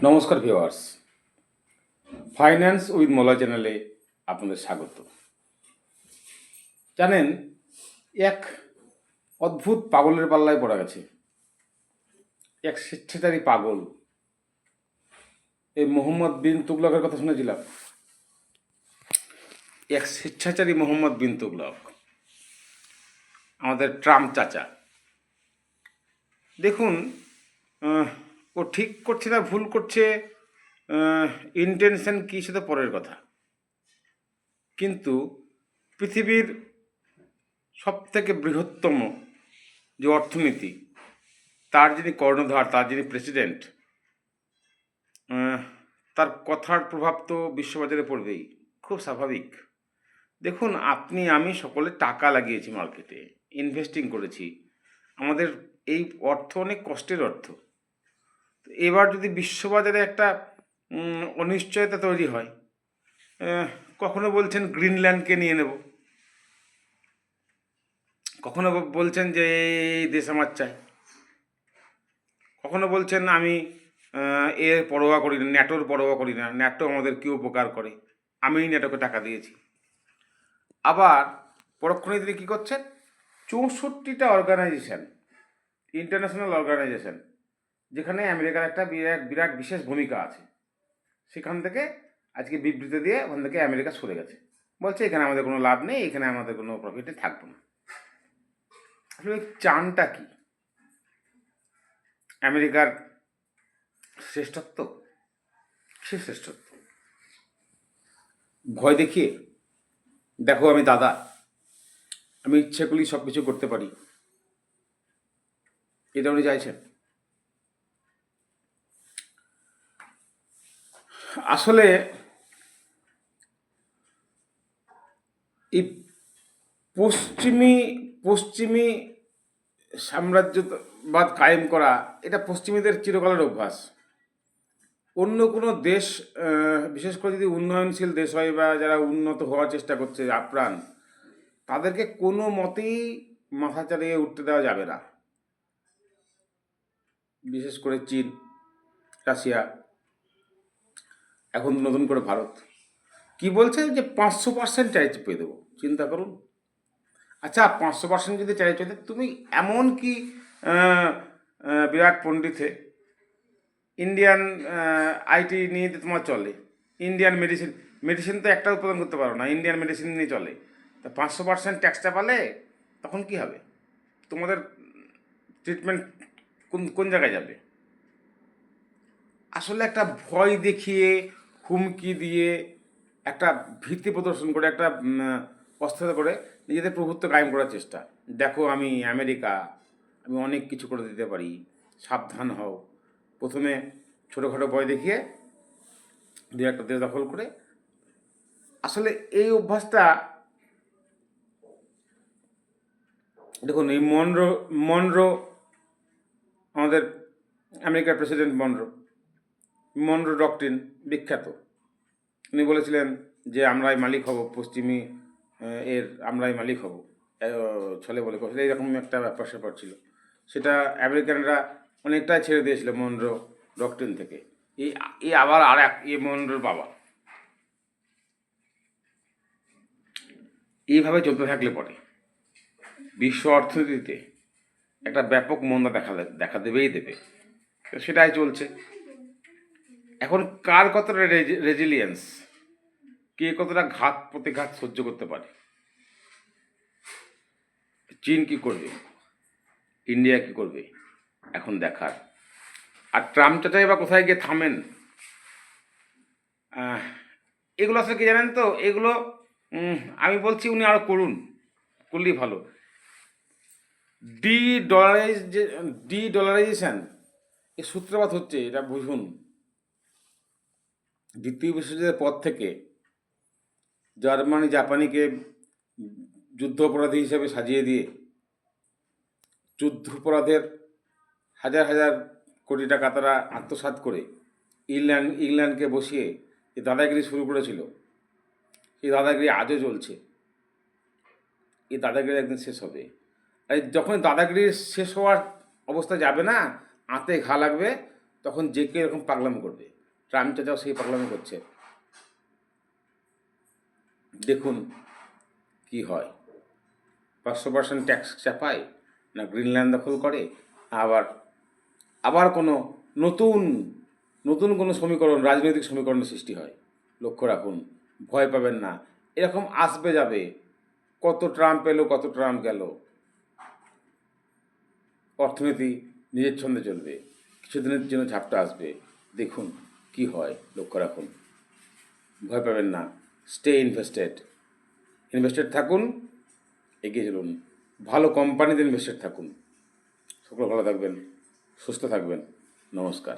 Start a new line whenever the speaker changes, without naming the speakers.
নমস্কার viewers, finance with মোলা চ্যানেলে আপনাদের স্বাগত। জানেন, এক অদ্ভুত পাগলের পাল্লায় পড়া গেছে। এক স্বেচ্ছাচারী পাগল, এই মোহাম্মদ বিন তুগলকের কথা শুনেছিলাম। এক স্বেচ্ছাচারী মোহাম্মদ বিন তুগলক, আমাদের ট্রাম্প চাচা। দেখুন, ও ঠিক করছে না ভুল করছে, ইন্টেনশন কী সেটা পরের কথা, কিন্তু পৃথিবীর সবথেকে বৃহত্তম যে অর্থনীতি, তার যিনি কর্ণধার, তার যিনি প্রেসিডেন্ট, তার কথার প্রভাব তো বিশ্ববাজারে পড়বেই, খুব স্বাভাবিক। দেখুন, আপনি আমি সকলে টাকা লাগিয়েছি মার্কেটে, ইনভেস্টিং করেছি, আমাদের এই অর্থ অনেক কষ্টের অর্থ। এবার যদি বিশ্ববাজারে একটা অনিশ্চয়তা তৈরি হয়, কখনো বলছেন গ্রিনল্যান্ডকে নিয়ে নেব, কখনো বলছেন যে এই দেশ আমার চাই, কখনো বলছেন আমি এর পরোয়া করি না, ন্যাটোর পরোয়া করি না, ন্যাটো আমাদের কী উপকার করে, আমি ন্যাটোকে টাকা দিয়েছি। আবার পরক্ষণে তিনি কী করছেন, 64টা অর্গানাইজেশন, ইন্টারন্যাশনাল অর্গানাইজেশন, যেখানে আমেরিকার একটা বিরাট বিরাট বিশেষ ভূমিকা আছে, সেখান থেকে আজকে বিবৃতি দিয়ে ওখান থেকে আমেরিকা সরে গেছে, বলছে এখানে আমাদের কোনো লাভ নেই, এখানে আমাদের কোনো প্রফিটে থাকবো না। আসলে চানটা কি? আমেরিকার শ্রেষ্ঠত্ব? সে শ্রেষ্ঠত্ব ভয় দেখিয়ে, দেখো আমি দাদা, আমি ইচ্ছে করলেই সব কিছু করতে পারি, এটা উনি চাইছেন? আসলে এই পশ্চিমী পশ্চিমী সাম্রাজ্যবাদ কায়েম করা, এটা পশ্চিমীদের চিরকালের অভ্যাস। অন্য কোনো দেশ, বিশেষ করে যদি উন্নয়নশীল দেশ হয় বা যারা উন্নত হওয়ার চেষ্টা করছে আপ্রাণ, তাদেরকে কোনো মতেই মাথা চালিয়ে উঠতে দেওয়া যাবে না। বিশেষ করে চীন, রাশিয়া, এখন নতুন করে ভারত কি বলছে যে 500% ট্যারিফ পেয়ে দেবো। চিন্তা করুন। আচ্ছা, 500% যদি ট্যারিফ পেয়ে, তুমি এমন কি বিরাট পণ্ডিতে ইন্ডিয়ান আইটি নিয়ে তোমার চলে, ইন্ডিয়ান মেডিসিন, মেডিসিন তো একটা উৎপাদন করতে পারো না, ইন্ডিয়ান মেডিসিন নিয়ে চলে, তা 500% ট্যাক্সটা পালে তখন কি হবে? তোমাদের ট্রিটমেন্ট কোন কোন জায়গায় যাবে? আসলে একটা ভয় দেখিয়ে, হুমকি দিয়ে, একটা ভীতি প্রদর্শন করে, একটা অস্থিরতা করে নিজেদের প্রভুত্ব কায়েম করার চেষ্টা। দেখো আমি আমেরিকা, আমি অনেক কিছু করে দিতে পারি, সাবধান হও। প্রথমে ছোটোখাটো ভয় দেখিয়ে দু একটা দেশ দখল করে। আসলে এই অভ্যাসটা, দেখুন এই মনরো আমাদের আমেরিকার প্রেসিডেন্ট মনরো ডকট্রিন বিখ্যাত। উনি বলেছিলেন যে আমরাই মালিক হব, পশ্চিমী এর আমরাই মালিক হব, ছলে বলে কথা, এইরকম একটা ব্যাপার স্যাপার ছিল। সেটা আমেরিকানরা অনেকটাই ছেড়ে দিয়েছিল মনরো ডকট্রিন থেকে। এই আবার আর এক মনরোর বাবা। এইভাবে চলতে থাকলে পরে বিশ্ব অর্থনীতিতে একটা ব্যাপক মন্দা দেখা দেবেই দেবে। তো সেটাই চলছে। এখন কার কতটা রেজিলিয়েন্স, কে কতটা ঘাত প্রতিঘাত সহ্য করতে পারে, চীন কি করবে, ইন্ডিয়া কি করবে, এখন দেখার। আর ট্রাম্প চাচাই বা কোথায় গিয়ে থামেন, এগুলো আসলে কি জানেন তো, এগুলো আমি বলছি উনি আরও করলেই ভালো। ডলারাইজেশন এর সূত্রপাত হচ্ছে, এটা বুঝুন। দ্বিতীয় বিশ্বযুদ্ধের পর থেকে জার্মানি জাপানিকে যুদ্ধ অপরাধী হিসেবে সাজিয়ে দিয়ে যুদ্ধাপরাধের হাজার হাজার কোটি টাকা তারা আত্মসাৎ করে ইংল্যান্ডকে বসিয়ে যে দাদাগিরি শুরু করেছিল, এই দাদাগিরি আজও চলছে। এই দাদাগিরি একদিন শেষ হবে। আর যখন দাদাগিরি শেষ হওয়ার অবস্থা যাবে না, আঁতে ঘা লাগবে, তখন যে কেউ এরকম পাগলামি করবে। ট্রাম্প চাচাও সেই পাগলামি করছে। দেখুন কি হয়। 500% ট্যাক্স চাপায়, না গ্রিনল্যান্ড দখল করে, আবার আবার কোনো নতুন নতুন কোনো সমীকরণ, রাজনৈতিক সমীকরণের সৃষ্টি হয়। লক্ষ্য রাখুন, ভয় পাবেন না। এরকম আসবে যাবে, কত ট্রাম্প এলো কত ট্রাম্প গেল, অর্থনীতি নিজের ছন্দে চলবে। কিছুদিনের জন্য ঝাপটা আসবে, দেখুন কি হয়, লক্ষ্য রাখুন। ভয় পাবেন না, স্টে ইনভেস্টেড থাকুন, এগিয়ে চলুন, ভালো কোম্পানিতে ইনভেস্টেড থাকুন। সকলে ভালো থাকবেন, সুস্থ থাকবেন। নমস্কার।